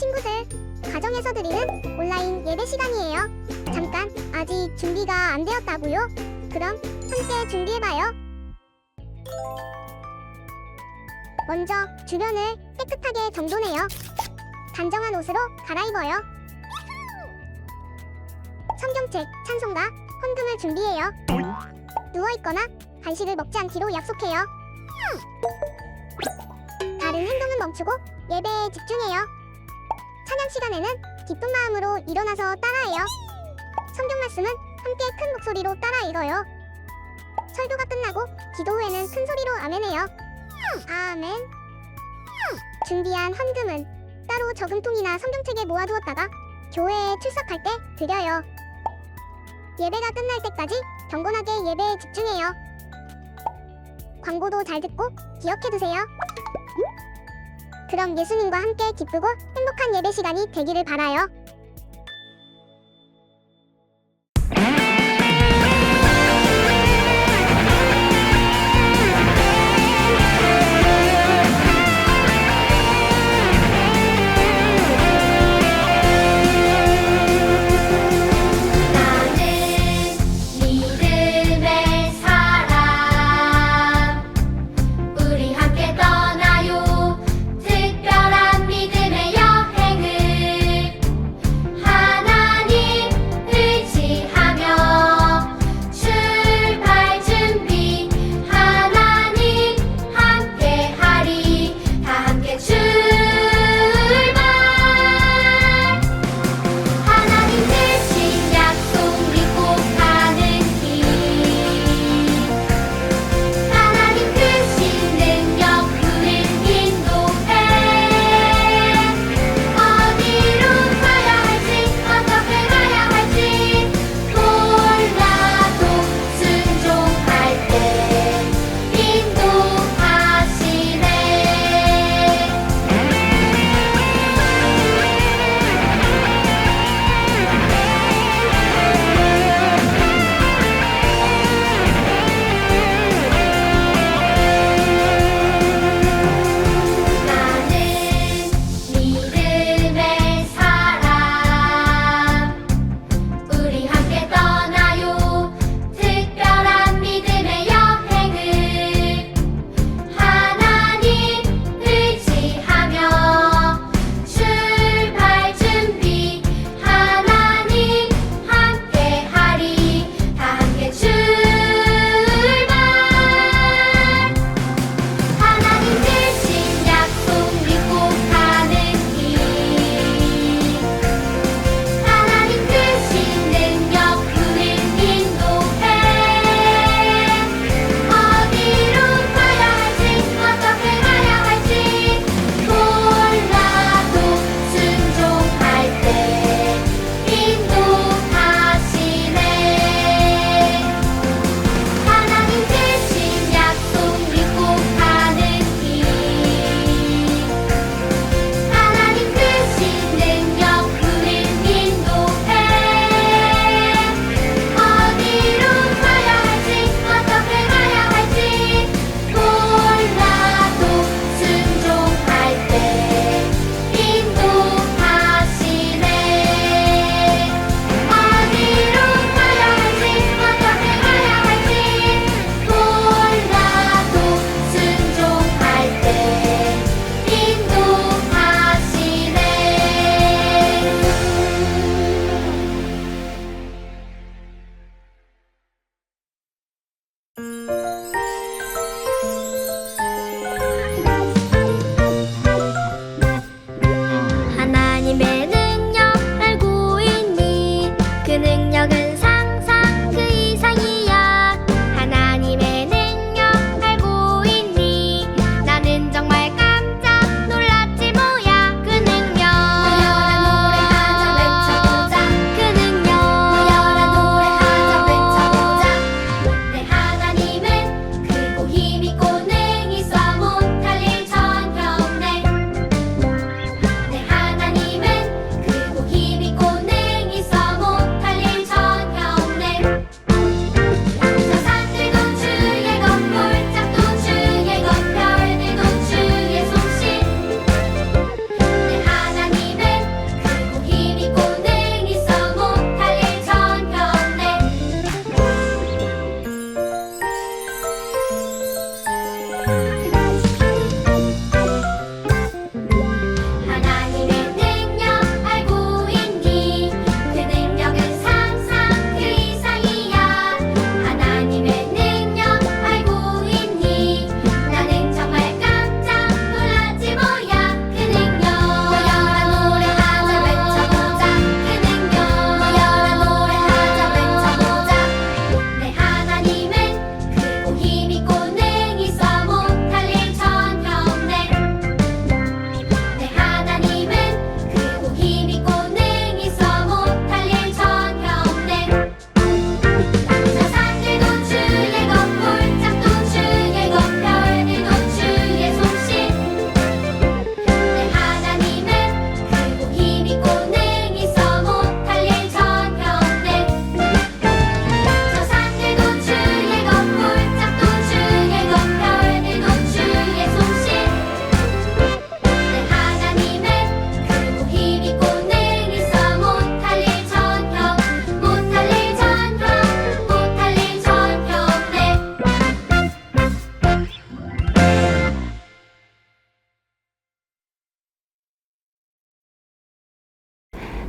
친구들, 가정에서 드리는 온라인 예배 시간이에요. 잠깐, 아직 준비가 안 되었다고요? 그럼 함께 준비해봐요. 먼저 주변을 깨끗하게 정돈해요. 단정한 옷으로 갈아입어요. 성경책, 찬송가, 헌금을 준비해요. 누워있거나 간식을 먹지 않기로 약속해요. 다른 행동은 멈추고 예배에 집중해요. 찬양 시간에는 기쁜 마음으로 일어나서 따라해요. 성경 말씀은 함께 큰 목소리로 따라 읽어요. 설교가 끝나고 기도 후에는 큰 소리로 아멘해요. 아멘. 준비한 헌금은 따로 저금통이나 성경책에 모아두었다가 교회에 출석할 때 드려요. 예배가 끝날 때까지 경건하게 예배에 집중해요. 광고도 잘 듣고 기억해두세요. 그럼 예수님과 함께 기쁘고 행복한 예배 시간이 되기를 바라요. 특별한 믿음의 여행을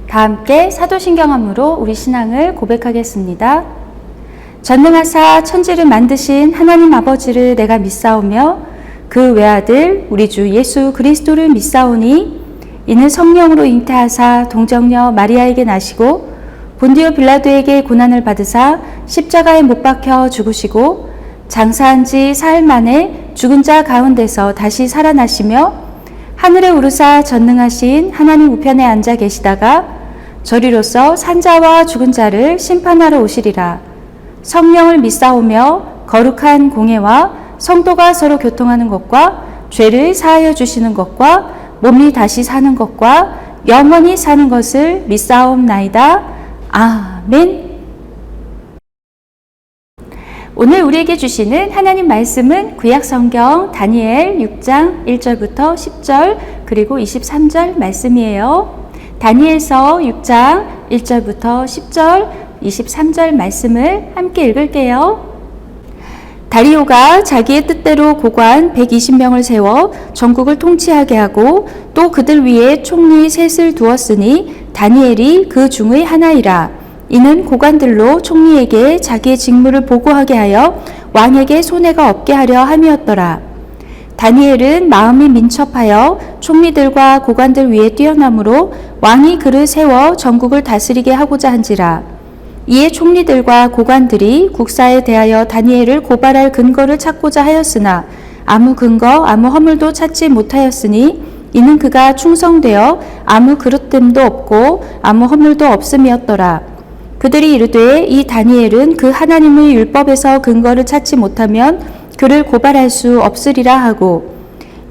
다 함께 사도신경함으로 우리 신앙을 고백하겠습니다. 전능하사 천지를 만드신 하나님 아버지를 내가 믿사오며 그 외아들 우리 주 예수 그리스도를 믿사오니 이는 성령으로 잉태하사 동정녀 마리아에게 나시고 본디오 빌라도에게 고난을 받으사 십자가에 못 박혀 죽으시고 장사한 지 사흘 만에 죽은 자 가운데서 다시 살아나시며 하늘에 오르사 전능하신 하나님 우편에 앉아 계시다가 저리로서 산자와 죽은 자를 심판하러 오시리라. 성령을 믿사오며 거룩한 공예와 성도가 서로 교통하는 것과 죄를 사하여 주시는 것과 몸이 다시 사는 것과 영원히 사는 것을 믿사옵나이다. 아멘. 오늘 우리에게 주시는 하나님 말씀은 구약성경 다니엘 6장 1절부터 10절 그리고 23절 말씀이에요. 다니엘서 6장 1절부터 10절 23절 말씀을 함께 읽을게요. 다리오가 자기의 뜻대로 고관 120명을 세워 전국을 통치하게 하고 또 그들 위에 총리 셋을 두었으니 다니엘이 그 중의 하나이라. 이는 고관들로 총리에게 자기의 직무를 보고하게 하여 왕에게 손해가 없게 하려 함이었더라. 다니엘은 마음이 민첩하여 총리들과 고관들 위에 뛰어나므로 왕이 그를 세워 전국을 다스리게 하고자 한지라. 이에 총리들과 고관들이 국사에 대하여 다니엘을 고발할 근거를 찾고자 하였으나 아무 근거 아무 허물도 찾지 못하였으니 이는 그가 충성되어 아무 그릇됨도 없고 아무 허물도 없음이었더라. 그들이 이르되 이 다니엘은 그 하나님의 율법에서 근거를 찾지 못하면 그를 고발할 수 없으리라 하고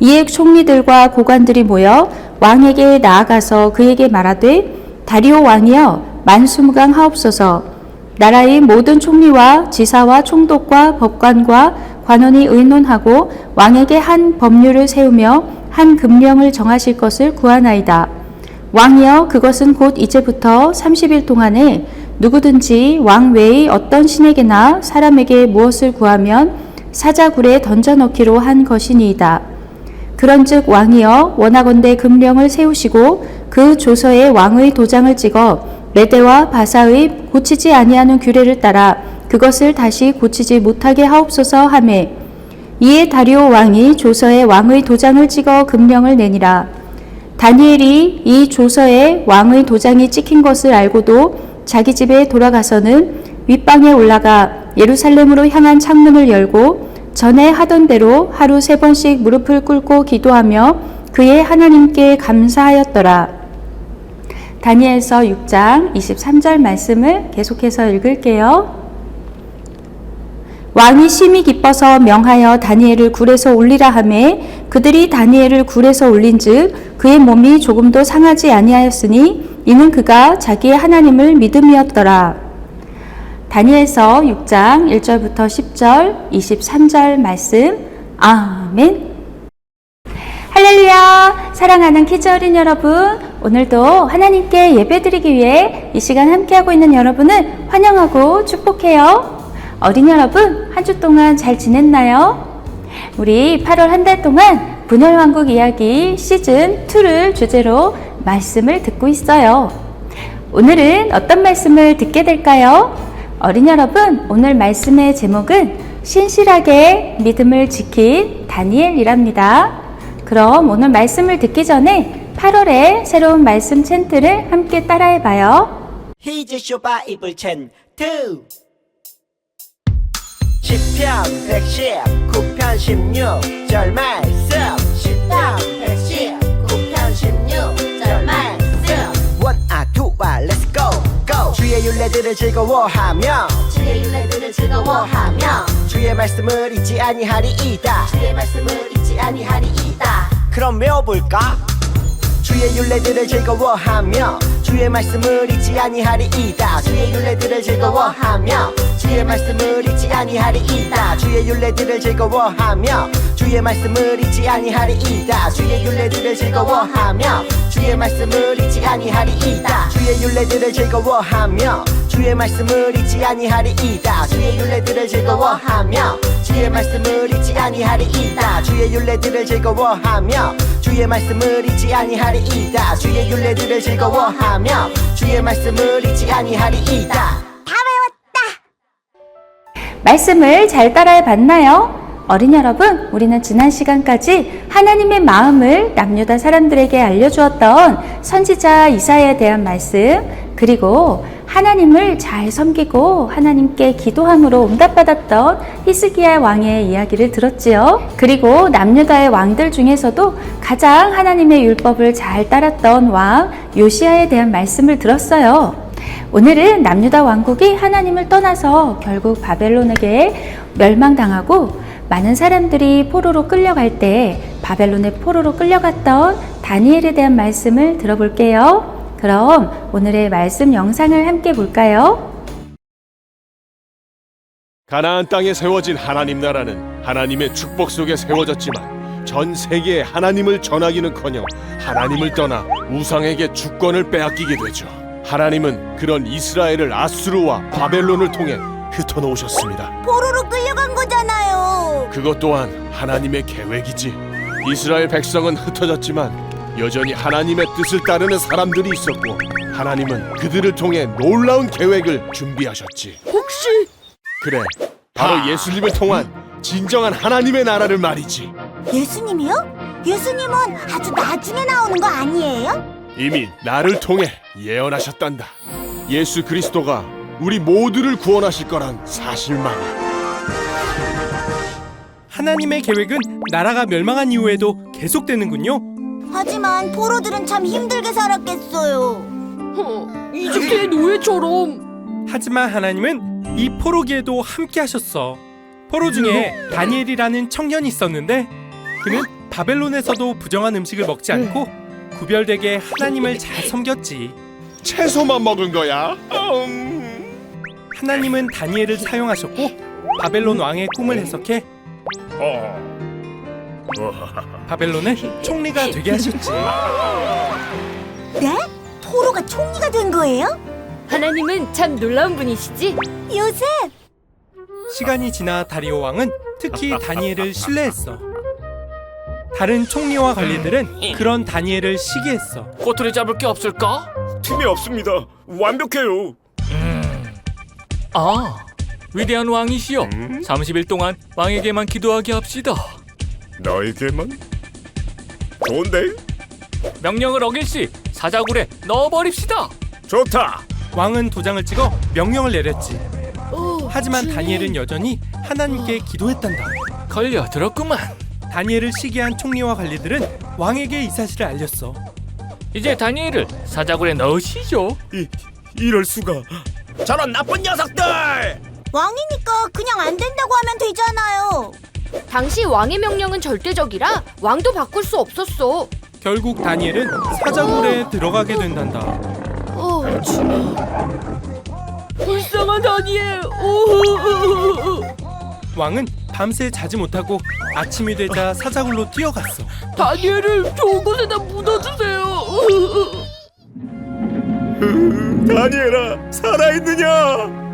이에 총리들과 고관들이 모여 왕에게 나아가서 그에게 말하되 다리오 왕이여 만수무강하옵소서. 나라의 모든 총리와 지사와 총독과 법관과 관원이 의논하고 왕에게 한 법률을 세우며 한 금령을 정하실 것을 구하나이다. 왕이여 그것은 곧 이제부터 30일 동안에 누구든지 왕 외의 어떤 신에게나 사람에게 무엇을 구하면 사자굴에 던져넣기로 한 것이니이다. 그런즉 왕이여 원하건대 금령을 세우시고 그 조서에 왕의 도장을 찍어 메대와 바사의 고치지 아니하는 규례를 따라 그것을 다시 고치지 못하게 하옵소서 하매 이에 다리오 왕이 조서에 왕의 도장을 찍어 금령을 내니라. 다니엘이 이 조서에 왕의 도장이 찍힌 것을 알고도 자기 집에 돌아가서는 윗방에 올라가 예루살렘으로 향한 창문을 열고 전에 하던 대로 하루 3번씩 무릎을 꿇고 기도하며 그의 하나님께 감사하였더라. 다니엘서 6장 23절 말씀을 계속해서 읽을게요. 왕이 심히 기뻐서 명하여 다니엘을 굴에서 올리라 하매 그들이 다니엘을 굴에서 올린즉 그의 몸이 조금도 상하지 아니하였으니 이는 그가 자기의 하나님을 믿음이었더라. 다니엘서 6장 1절부터 10절 23절 말씀. 아멘. 할렐루야. 사랑하는 키즈 어린 여러분, 오늘도 하나님께 예배드리기 위해 이 시간 함께하고 있는 여러분을 환영하고 축복해요. 어린 여러분, 한 주 동안 잘 지냈나요? 우리 8월 한 달 동안 분열왕국 이야기 시즌2를 주제로 말씀을 듣고 있어요. 오늘은 어떤 말씀을 듣게 될까요? 어린 여러분, 오늘 말씀의 제목은 신실하게 믿음을 지킨 다니엘이랍니다. 그럼 오늘 말씀을 듣기 전에 8월의 새로운 말씀 챈트를 함께 따라해봐요. 히즈쇼 바이블 챈트 10편 119편 16절 말씀 10편 119편 16절 말씀 원아 투아 렛츠고 고 주의 율례들을 즐거워하며 주의 율례들을 즐거워하며 주의 말씀을 잊지 아니하리이다 주의 말씀을 잊지 아니하리이다. 그럼 외워볼까? 주의 율례들을 즐거워하며 주의 말씀을 잊지 아니하리이다 주의 율례들을 즐거워하며 주의 말씀을 잊지 아니하리이다 주의 율례들을 즐거워하며 주의 말씀을 잊지 아니하리이다 주의 율례들을 즐거워하며 주의 말씀을 잊지 아니하리이다 주의 율례들을 즐거워하며 주의 말씀을 잊지 아니하리이다. 주의 율례들을 즐거워하며 주의 말씀을 잊지 아니하리이다. 주의 율례들을 즐거워하며 주의 말씀을 잊지 아니하리이다. 주의 율례들을 즐거워하며 주의 말씀을 잊지 아니하리이다. 말씀을 잘 따라해 봤나요? 어린이 여러분, 우리는 지난 시간까지 하나님의 마음을 남유다 사람들에게 알려주었던 선지자 이사야에 대한 말씀, 그리고 하나님을 잘 섬기고 하나님께 기도함으로 응답받았던 히스기야 왕의 이야기를 들었지요. 그리고 남유다의 왕들 중에서도 가장 하나님의 율법을 잘 따랐던 왕 요시야에 대한 말씀을 들었어요. 오늘은 남유다 왕국이 하나님을 떠나서 결국 바벨론에게 멸망당하고 많은 사람들이 포로로 끌려갈 때 바벨론의 포로로 끌려갔던 다니엘에 대한 말씀을 들어볼게요. 그럼 오늘의 말씀 영상을 함께 볼까요? 가나안 땅에 세워진 하나님 나라는 하나님의 축복 속에 세워졌지만 전 세계에 하나님을 전하기는커녕 하나님을 떠나 우상에게 주권을 빼앗기게 되죠. 하나님은 그런 이스라엘을 아수르와 바벨론을 통해 흩어놓으셨습니다. 포로로 끌려간 거잖아요. 그것 또한 하나님의 계획이지. 이스라엘 백성은 흩어졌지만 여전히 하나님의 뜻을 따르는 사람들이 있었고 하나님은 그들을 통해 놀라운 계획을 준비하셨지. 혹시 그래, 바로 예수님을 통한 진정한 하나님의 나라를 말이지. 예수님이요? 예수님은 아주 나중에 나오는 거 아니에요? 이미 나를 통해 예언하셨단다. 예수 그리스도가 우리 모두를 구원하실 거란 사실만이. 하나님의 계획은 나라가 멸망한 이후에도 계속되는군요. 하지만 포로들은 참 힘들게 살았겠어요. 이집트의 노예처럼. 하지만 하나님은 이 포로기에도 함께 하셨어. 포로 중에 다니엘이라는 청년이 있었는데 그는 바벨론에서도 부정한 음식을 먹지 않고 구별되게 하나님을 잘 섬겼지. 채소만 먹은 거야? 하나님은 다니엘을 사용하셨고 바벨론 왕의 꿈을 해석해 바벨론의 총리가 되게 하셨지. 네? 포로가 총리가 된 거예요? 하나님은 참 놀라운 분이시지? 요셉! 시간이 지나 다리오 왕은 특히 다니엘을 신뢰했어. 다른 총리와 관리들은 그런 다니엘을 시기했어. 꼬투리 잡을 게 없을까? 틈이 없습니다. 완벽해요. 위대한 왕이시여, 30일 동안 왕에게만 기도하게 합시다. 너에게만? 좋은데? 명령을 어길 시 사자굴에 넣어버립시다. 좋다. 왕은 도장을 찍어 명령을 내렸지. 하지만 다니엘은 여전히 하나님께 기도했단다. 걸려들었구만. 다니엘을 시기한 총리와 관리들은 왕에게 이 사실을 알렸어. 이제 다니엘을 사자굴에 넣으시죠. 이럴 수가. 저런 나쁜 녀석들! 왕이니까 그냥 안 된다고 하면 되잖아요. 당시 왕의 명령은 절대적이라 왕도 바꿀 수 없었어. 결국 다니엘은 사자굴에 들어가게 된단다. 불쌍한 다니엘. 왕은 밤새 자지 못하고 아침이 되자 사자굴로 뛰어갔어. 다니엘을 좋은 곳에다 묻어주세요. 다니엘아, 살아있느냐?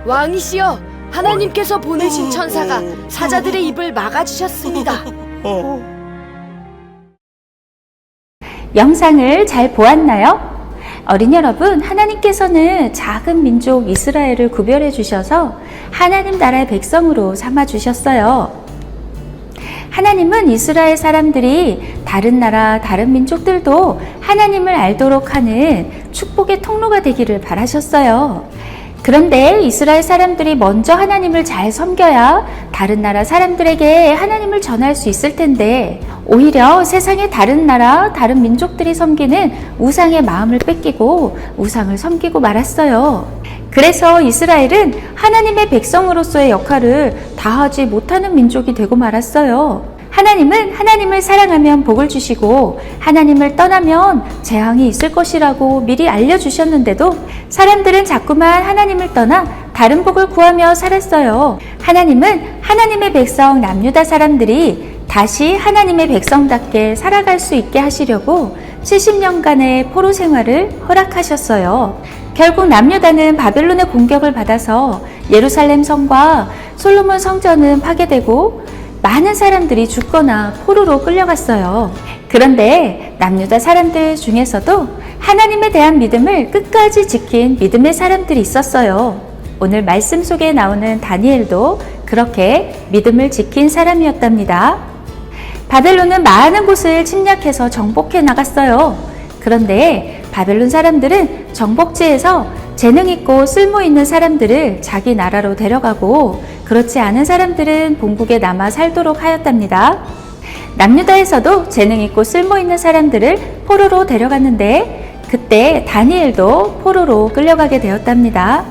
왕이시여, 하나님께서 보내신 천사가 사자들의 입을 막아주셨습니다. 영상을 잘 보았나요? 어린이 여러분, 하나님께서는 작은 민족 이스라엘을 구별해 주셔서 하나님 나라의 백성으로 삼아 주셨어요. 하나님은 이스라엘 사람들이 다른 나라, 다른 민족들도 하나님을 알도록 하는 축복의 통로가 되기를 바라셨어요. 그런데 이스라엘 사람들이 먼저 하나님을 잘 섬겨야 다른 나라 사람들에게 하나님을 전할 수 있을 텐데 오히려 세상의 다른 나라, 다른 민족들이 섬기는 우상의 마음을 뺏기고 우상을 섬기고 말았어요. 그래서 이스라엘은 하나님의 백성으로서의 역할을 다하지 못하는 민족이 되고 말았어요. 하나님은 하나님을 사랑하면 복을 주시고 하나님을 떠나면 재앙이 있을 것이라고 미리 알려주셨는데도 사람들은 자꾸만 하나님을 떠나 다른 복을 구하며 살았어요. 하나님은 하나님의 백성 남유다 사람들이 다시 하나님의 백성답게 살아갈 수 있게 하시려고 70년간의 포로 생활을 허락하셨어요. 결국 남유다는 바벨론의 공격을 받아서 예루살렘 성과 솔로몬 성전은 파괴되고 많은 사람들이 죽거나 포로로 끌려갔어요. 그런데 남유다 사람들 중에서도 하나님에 대한 믿음을 끝까지 지킨 믿음의 사람들이 있었어요. 오늘 말씀 속에 나오는 다니엘도 그렇게 믿음을 지킨 사람이었답니다. 바벨론은 많은 곳을 침략해서 정복해 나갔어요. 그런데 바벨론 사람들은 정복지에서 재능 있고 쓸모 있는 사람들을 자기 나라로 데려가고 그렇지 않은 사람들은 본국에 남아 살도록 하였답니다. 남유다에서도 재능 있고 쓸모 있는 사람들을 포로로 데려갔는데 그때 다니엘도 포로로 끌려가게 되었답니다.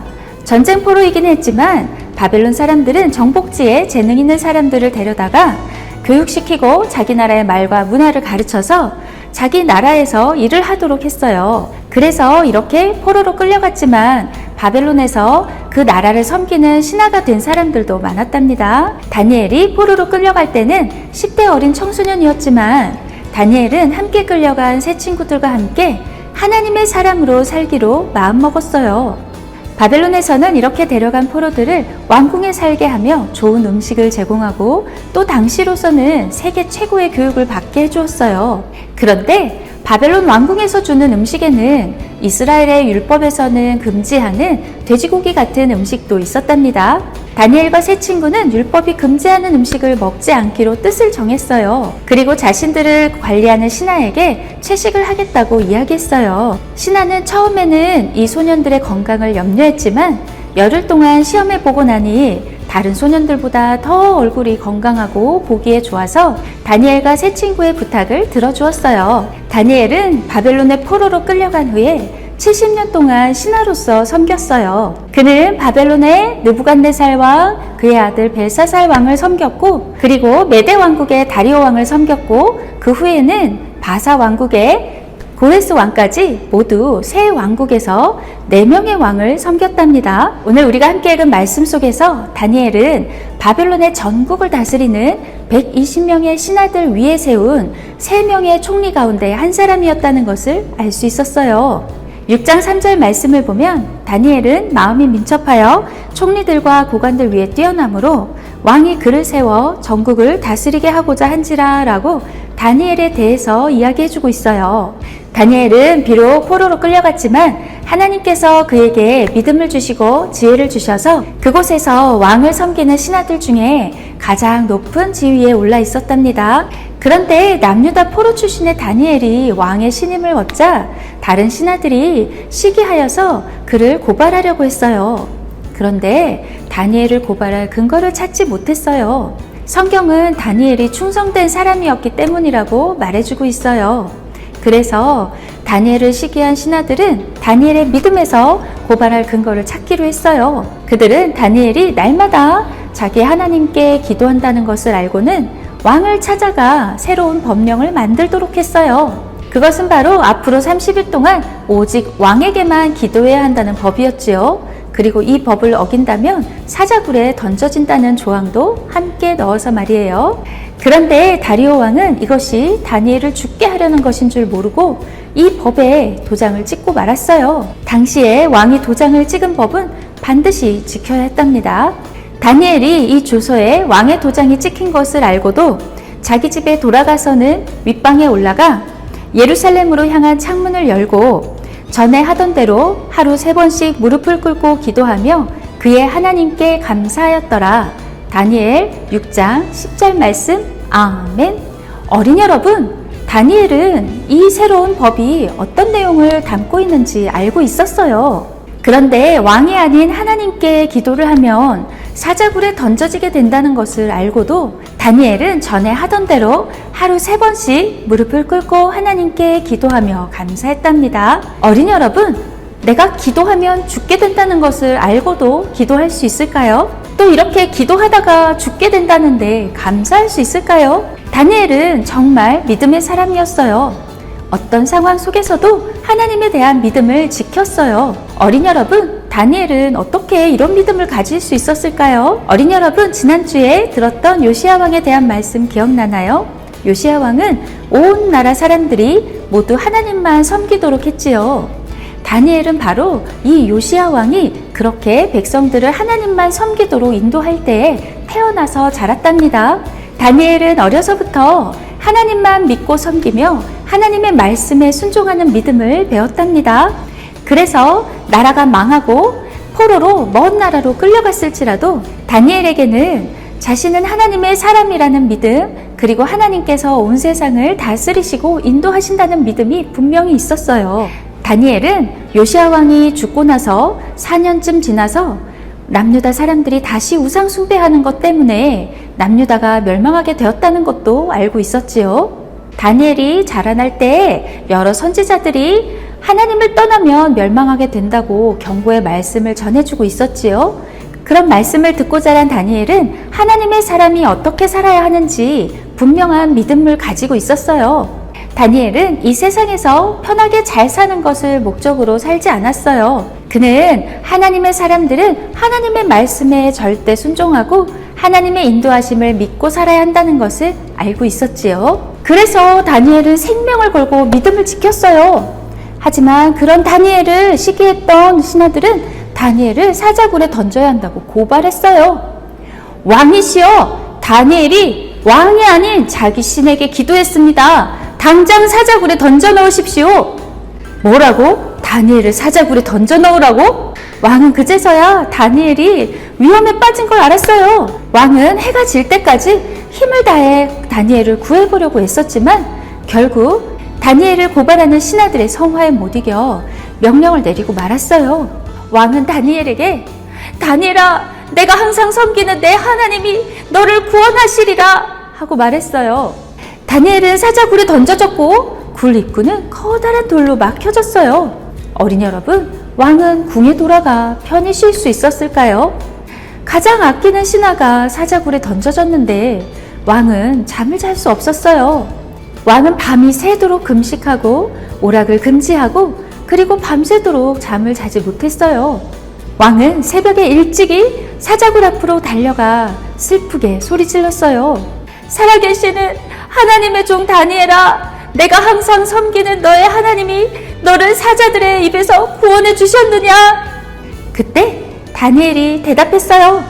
전쟁 포로이긴 했지만 바벨론 사람들은 정복지에 재능 있는 사람들을 데려다가 교육시키고 자기 나라의 말과 문화를 가르쳐서 자기 나라에서 일을 하도록 했어요. 그래서 이렇게 포로로 끌려갔지만 바벨론에서 그 나라를 섬기는 신하가 된 사람들도 많았답니다. 다니엘이 포로로 끌려갈 때는 10대 어린 청소년이었지만 다니엘은 함께 끌려간 새 친구들과 함께 하나님의 사람으로 살기로 마음먹었어요. 바벨론에서는 이렇게 데려간 포로들을 왕궁에 살게 하며 좋은 음식을 제공하고 또 당시로서는 세계 최고의 교육을 받게 해주었어요. 그런데 바벨론 왕궁에서 주는 음식에는 이스라엘의 율법에서는 금지하는 돼지고기 같은 음식도 있었답니다. 다니엘과 세 친구는 율법이 금지하는 음식을 먹지 않기로 뜻을 정했어요. 그리고 자신들을 관리하는 신하에게 채식을 하겠다고 이야기했어요. 신하는 처음에는 이 소년들의 건강을 염려했지만 열흘 동안 시험해보고 나니 다른 소년들보다 더 얼굴이 건강하고 보기에 좋아서 다니엘과 세 친구의 부탁을 들어주었어요. 다니엘은 바벨론의 포로로 끌려간 후에 70년 동안 신하로서 섬겼어요. 그는 바벨론의 느부갓네살 왕, 그의 아들 벨사살 왕을 섬겼고 그리고 메대 왕국의 다리오 왕을 섬겼고 그 후에는 바사 왕국의 고레스 왕까지 모두 세 왕국에서 4명의 왕을 섬겼답니다. 오늘 우리가 함께 읽은 말씀 속에서 다니엘은 바벨론의 전국을 다스리는 120명의 신하들 위에 세운 3명의 총리 가운데 한 사람이었다는 것을 알 수 있었어요. 6장 3절 말씀을 보면 다니엘은 마음이 민첩하여 총리들과 고관들 위에 뛰어나므로 왕이 그를 세워 전국을 다스리게 하고자 한지라 라고 다니엘에 대해서 이야기해주고 있어요. 다니엘은 비록 포로로 끌려갔지만 하나님께서 그에게 믿음을 주시고 지혜를 주셔서 그곳에서 왕을 섬기는 신하들 중에 가장 높은 지위에 올라 있었답니다. 그런데 남유다 포로 출신의 다니엘이 왕의 신임을 얻자 다른 신하들이 시기하여서 그를 고발하려고 했어요. 그런데 다니엘을 고발할 근거를 찾지 못했어요. 성경은 다니엘이 충성된 사람이었기 때문이라고 말해주고 있어요. 그래서 다니엘을 시기한 신하들은 다니엘의 믿음에서 고발할 근거를 찾기로 했어요. 그들은 다니엘이 날마다 자기 하나님께 기도한다는 것을 알고는 왕을 찾아가 새로운 법령을 만들도록 했어요. 그것은 바로 앞으로 30일 동안 오직 왕에게만 기도해야 한다는 법이었지요. 그리고 이 법을 어긴다면 사자굴에 던져진다는 조항도 함께 넣어서 말이에요. 그런데 다리오 왕은 이것이 다니엘을 죽게 하려는 것인 줄 모르고 이 법에 도장을 찍고 말았어요. 당시에 왕이 도장을 찍은 법은 반드시 지켜야 했답니다. 다니엘이 이 조서에 왕의 도장이 찍힌 것을 알고도 자기 집에 돌아가서는 윗방에 올라가 예루살렘으로 향한 창문을 열고 전에 하던 대로 하루 3번씩 무릎을 꿇고 기도하며 그의 하나님께 감사하였더라. 다니엘 6장 10절 말씀. 아멘. 어린이 여러분, 다니엘은 이 새로운 법이 어떤 내용을 담고 있는지 알고 있었어요. 그런데 왕이 아닌 하나님께 기도를 하면 사자굴에 던져지게 된다는 것을 알고도 다니엘은 전에 하던 대로 하루 3번씩 무릎을 꿇고 하나님께 기도하며 감사했답니다. 어린이 여러분, 내가 기도하면 죽게 된다는 것을 알고도 기도할 수 있을까요? 또 이렇게 기도하다가 죽게 된다는데 감사할 수 있을까요? 다니엘은 정말 믿음의 사람이었어요. 어떤 상황 속에서도 하나님에 대한 믿음을 지켰어요. 어린이 여러분, 다니엘은 어떻게 이런 믿음을 가질 수 있었을까요? 어린이 여러분, 지난주에 들었던 요시야 왕에 대한 말씀 기억나나요? 요시야 왕은 온 나라 사람들이 모두 하나님만 섬기도록 했지요. 다니엘은 바로 이 요시야 왕이 그렇게 백성들을 하나님만 섬기도록 인도할 때에 태어나서 자랐답니다. 다니엘은 어려서부터 하나님만 믿고 섬기며 하나님의 말씀에 순종하는 믿음을 배웠답니다. 그래서 나라가 망하고 포로로 먼 나라로 끌려갔을지라도 다니엘에게는 자신은 하나님의 사람이라는 믿음, 그리고 하나님께서 온 세상을 다스리시고 인도하신다는 믿음이 분명히 있었어요. 다니엘은 요시야 왕이 죽고 나서 4년쯤 지나서 남유다 사람들이 다시 우상 숭배하는 것 때문에 남유다가 멸망하게 되었다는 것도 알고 있었지요. 다니엘이 자라날 때 여러 선지자들이 하나님을 떠나면 멸망하게 된다고 경고의 말씀을 전해주고 있었지요. 그런 말씀을 듣고 자란 다니엘은 하나님의 사람이 어떻게 살아야 하는지 분명한 믿음을 가지고 있었어요. 다니엘은 이 세상에서 편하게 잘 사는 것을 목적으로 살지 않았어요. 그는 하나님의 사람들은 하나님의 말씀에 절대 순종하고 하나님의 인도하심을 믿고 살아야 한다는 것을 알고 있었지요. 그래서 다니엘은 생명을 걸고 믿음을 지켰어요. 하지만 그런 다니엘을 시기했던 신하들은 다니엘을 사자굴에 던져야 한다고 고발했어요. 왕이시여, 다니엘이 왕이 아닌 자기 신에게 기도했습니다. 당장 사자굴에 던져 넣으십시오. 뭐라고? 다니엘을 사자굴에 던져 넣으라고? 왕은 그제서야 다니엘이 위험에 빠진 걸 알았어요. 왕은 해가 질 때까지 힘을 다해 다니엘을 구해보려고 애썼지만 결국 다니엘을 고발하는 신하들의 성화에 못 이겨 명령을 내리고 말았어요. 왕은 다니엘에게 다니엘아, 내가 항상 섬기는 내 하나님이 너를 구원하시리라 하고 말했어요. 다니엘은 사자굴에 던져졌고 굴 입구는 커다란 돌로 막혀졌어요. 어린이 여러분, 왕은 궁에 돌아가 편히 쉴 수 있었을까요? 가장 아끼는 신하가 사자굴에 던져졌는데 왕은 잠을 잘 수 없었어요. 왕은 밤이 새도록 금식하고 오락을 금지하고 그리고 밤새도록 잠을 자지 못했어요. 왕은 새벽에 일찍이 사자굴 앞으로 달려가 슬프게 소리질렀어요. 살아계시는 하나님의 종 다니엘아, 내가 항상 섬기는 너의 하나님이 너를 사자들의 입에서 구원해 주셨느냐? 그때 다니엘이 대답했어요.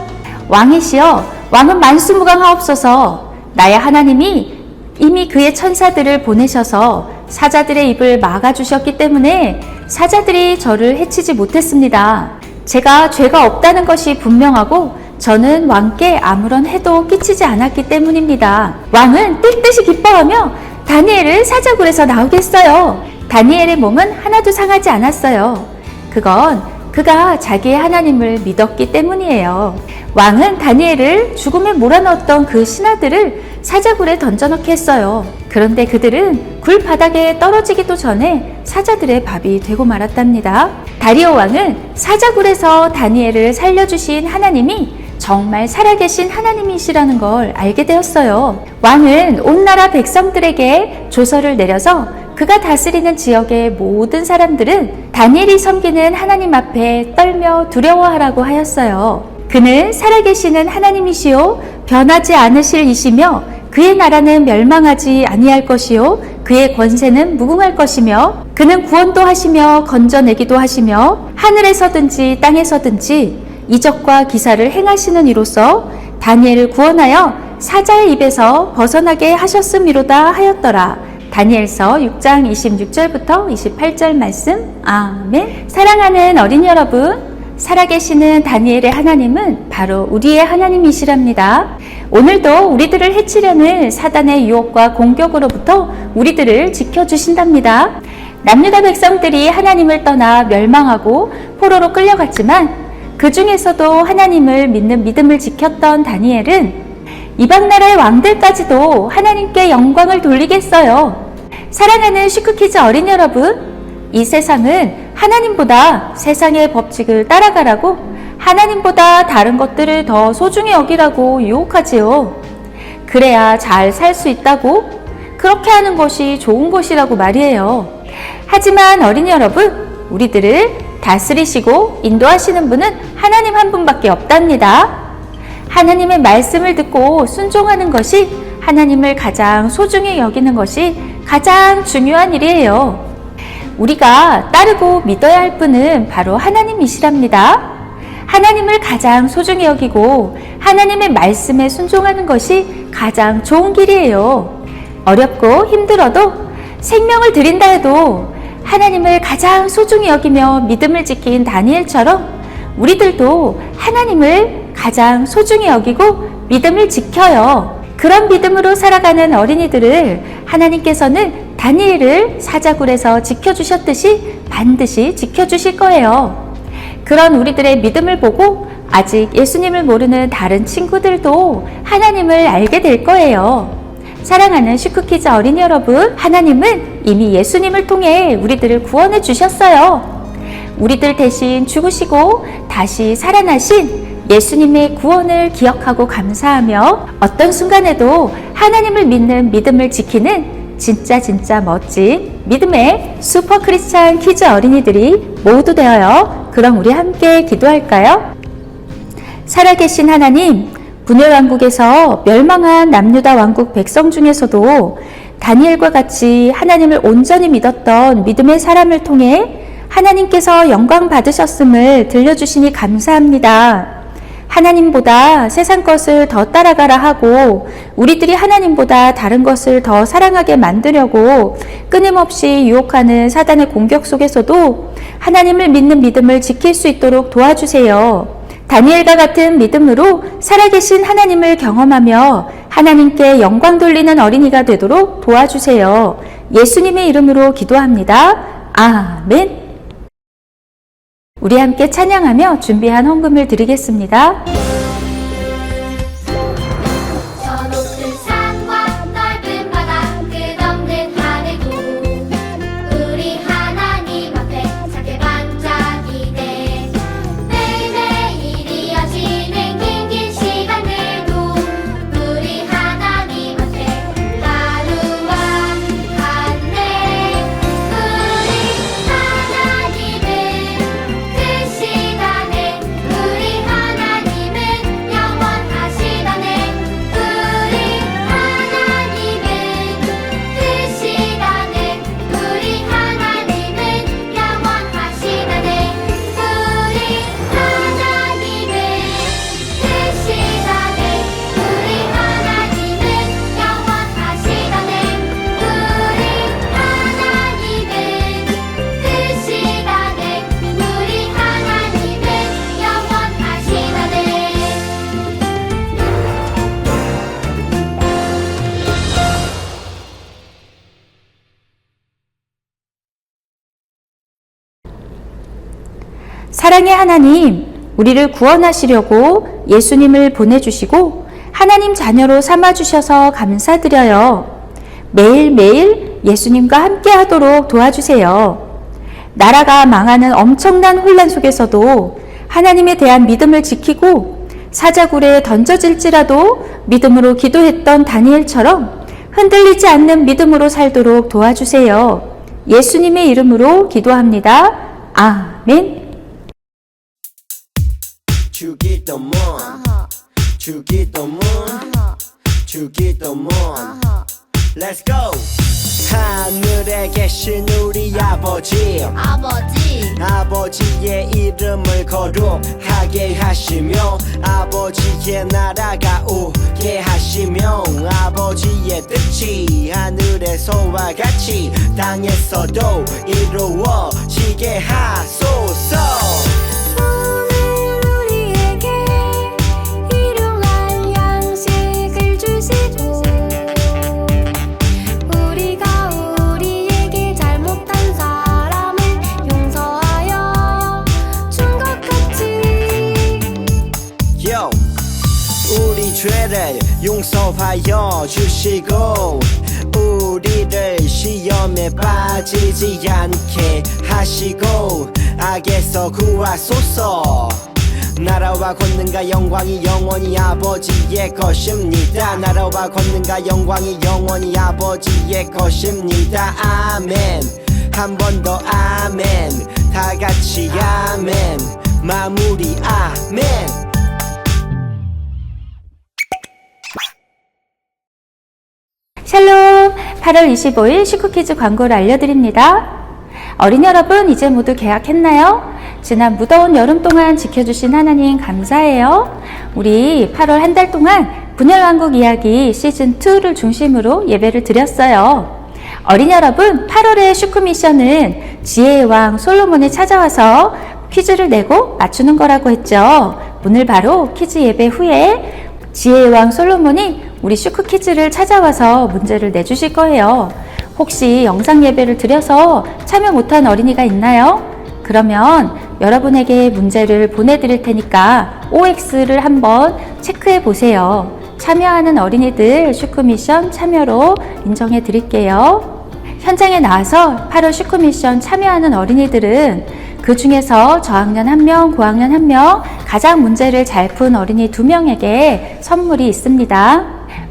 왕이시여, 왕은 만수무강하옵소서. 나의 하나님이 이미 그의 천사들을 보내셔서 사자들의 입을 막아주셨기 때문에 사자들이 저를 해치지 못했습니다. 제가 죄가 없다는 것이 분명하고 저는 왕께 아무런 해도 끼치지 않았기 때문입니다. 왕은 뛸 듯이 기뻐하며 다니엘을 사자굴에서 나오게 했어요. 다니엘의 몸은 하나도 상하지 않았어요. 그건 그가 자기의 하나님을 믿었기 때문이에요. 왕은 다니엘을 죽음에 몰아넣었던 그 신하들을 사자굴에 던져넣게 했어요. 그런데 그들은 굴 바닥에 떨어지기도 전에 사자들의 밥이 되고 말았답니다. 다리오 왕은 사자굴에서 다니엘을 살려주신 하나님이 정말 살아계신 하나님이시라는 걸 알게 되었어요. 왕은 온 나라 백성들에게 조서를 내려서 그가 다스리는 지역의 모든 사람들은 다니엘이 섬기는 하나님 앞에 떨며 두려워하라고 하였어요. 그는 살아계시는 하나님이시요 변하지 않으실 이시며 그의 나라는 멸망하지 아니할 것이요 그의 권세는 무궁할 것이며 그는 구원도 하시며 건져내기도 하시며 하늘에서든지 땅에서든지 이적과 기사를 행하시는 이로써 다니엘을 구원하여 사자의 입에서 벗어나게 하셨음이로다 하였더라. 다니엘서 6장 26절부터 28절 말씀. 아멘. 사랑하는 어린이 여러분, 살아계시는 다니엘의 하나님은 바로 우리의 하나님이시랍니다. 오늘도 우리들을 해치려는 사단의 유혹과 공격으로부터 우리들을 지켜주신답니다. 남유다 백성들이 하나님을 떠나 멸망하고 포로로 끌려갔지만 그 중에서도 하나님을 믿는 믿음을 지켰던 다니엘은 이방 나라의 왕들까지도 하나님께 영광을 돌리겠어요. 사랑하는 슈크키즈 어린이 여러분, 이 세상은 하나님보다 세상의 법칙을 따라가라고 하나님보다 다른 것들을 더 소중히 여기라고 유혹하지요. 그래야 잘 살 수 있다고 그렇게 하는 것이 좋은 것이라고 말이에요. 하지만 어린이 여러분, 우리들을 다스리시고 인도하시는 분은 하나님 한 분밖에 없답니다. 하나님의 말씀을 듣고 순종하는 것이 하나님을 가장 소중히 여기는 것이 가장 중요한 일이에요. 우리가 따르고 믿어야 할 분은 바로 하나님이시랍니다. 하나님을 가장 소중히 여기고 하나님의 말씀에 순종하는 것이 가장 좋은 길이에요. 어렵고 힘들어도 생명을 드린다 해도 하나님을 가장 소중히 여기며 믿음을 지킨 다니엘처럼 우리들도 하나님을 가장 소중히 여기고 믿음을 지켜요. 그런 믿음으로 살아가는 어린이들을 하나님께서는 다니엘을 사자굴에서 지켜주셨듯이 반드시 지켜주실 거예요. 그런 우리들의 믿음을 보고 아직 예수님을 모르는 다른 친구들도 하나님을 알게 될 거예요. 사랑하는 슈크키즈 어린이 여러분, 하나님은 이미 예수님을 통해 우리들을 구원해 주셨어요. 우리들 대신 죽으시고 다시 살아나신 예수님의 구원을 기억하고 감사하며 어떤 순간에도 하나님을 믿는 믿음을 지키는 진짜 멋진 믿음의 슈퍼 크리스찬 키즈 어린이들이 모두 되어요. 그럼 우리 함께 기도할까요? 살아계신 하나님, 분열 왕국에서 멸망한 남유다 왕국 백성 중에서도 다니엘과 같이 하나님을 온전히 믿었던 믿음의 사람을 통해 하나님께서 영광 받으셨음을 들려주시니 감사합니다. 하나님보다 세상 것을 더 따라가라 하고 우리들이 하나님보다 다른 것을 더 사랑하게 만들려고 끊임없이 유혹하는 사단의 공격 속에서도 하나님을 믿는 믿음을 지킬 수 있도록 도와주세요. 다니엘과 같은 믿음으로 살아계신 하나님을 경험하며 하나님께 영광 돌리는 어린이가 되도록 도와주세요. 예수님의 이름으로 기도합니다. 아멘. 우리 함께 찬양하며 준비한 헌금을 드리겠습니다. 저 높은 산과 넓은 바다 끝없는 하늘도 우리 하나님 앞에 작게 반짝이네. 매일매일 이어지는 긴 시간들도 우리 하나님 앞에 하루와 같네. 우리 하나님은 그 시간에 우리 하나님은 영원하시다네. 우리 하나님은 그 시간에 우리 하나님은 영원하시다네. 우리 하나님은 그 시간에 우리 하나님은 영원하시다네. 우리 하나님은 그 시간에 우리 하나님은 영원하시다네. 사랑의 하나님, 우리를 구원하시려고 예수님을 보내주시고 하나님 자녀로 삼아주셔서 감사드려요. 매일매일 예수님과 함께 하도록 도와주세요. 나라가 망하는 엄청난 혼란 속에서도 하나님에 대한 믿음을 지키고 사자굴에 던져질지라도 믿음으로 기도했던 다니엘처럼 흔들리지 않는 믿음으로 살도록 도와주세요. 예수님의 이름으로 기도합니다. 아멘. 주기도문 주기도문 주기도문 Let's go. 하늘에 계신 우리 아버지의 이름을 거룩하게 하시며 아버지의 나라가 오게 하시며 아버지의 뜻이 하늘에서와 같이 땅에서도 이루어지게 하소서. 우리 죄를 용서하여 주시고 우리를 시험에 빠지지 않게 하시고 악에서 구하소서. 나라와 권능과 영광이 영원히 아버지의 것입니다. 나라와 권능과 영광이 영원히 아버지의 것입니다. 아멘. 한 번 더 아멘. 다 같이 아멘 마무리 아멘. 샬롬! 8월 25일 슈크퀴즈 광고를 알려드립니다. 어린이 여러분, 이제 모두 개학했나요? 지난 무더운 여름 동안 지켜주신 하나님 감사해요. 우리 8월 한 달 동안 분열왕국 이야기 시즌2를 중심으로 예배를 드렸어요. 어린이 여러분, 8월의 슈크 미션은 지혜의 왕 솔로몬이 찾아와서 퀴즈를 내고 맞추는 거라고 했죠. 오늘 바로 퀴즈 예배 후에 지혜의 왕 솔로몬이 우리 슈크 퀴즈를 찾아와서 문제를 내주실 거예요. 혹시 영상 예배를 드려서 참여 못한 어린이가 있나요? 그러면 여러분에게 문제를 보내드릴 테니까 OX를 한번 체크해 보세요. 참여하는 어린이들 슈크 미션 참여로 인정해 드릴게요. 현장에 나와서 8월 슈크 미션 참여하는 어린이들은 그 중에서 저학년 1명, 고학년 1명, 가장 문제를 잘 푼 어린이 2명에게 선물이 있습니다.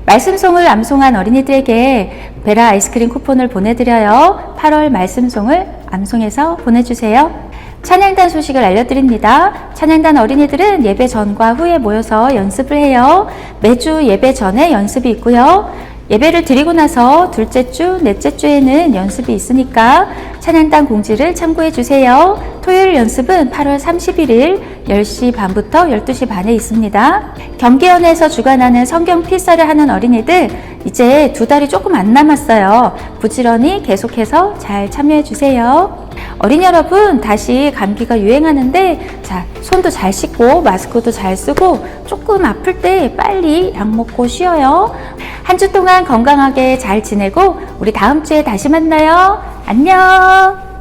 말씀송을 암송한 어린이들에게 베라 아이스크림 쿠폰을 보내드려요. 8월 말씀송을 암송해서 보내주세요. 찬양단 소식을 알려드립니다. 찬양단 어린이들은 예배 전과 후에 모여서 연습을 해요. 매주 예배 전에 연습이 있고요. 예배를 드리고 나서 둘째 주, 넷째 주에는 연습이 있으니까 찬양단 공지를 참고해 주세요. 토요일 연습은 8월 31일 10시 반부터 12시 반에 있습니다. 경기원에서 주관하는 성경 필사를 하는 어린이들 이제 2달이 조금 안 남았어요. 부지런히 계속해서 잘 참여해 주세요. 어린이 여러분, 다시 감기가 유행하는데 자, 손도 잘 씻고 마스크도 잘 쓰고 조금 아플 때 빨리 약 먹고 쉬어요. 한 주 동안 건강하게 잘 지내고 우리 다음 주에 다시 만나요. 안녕.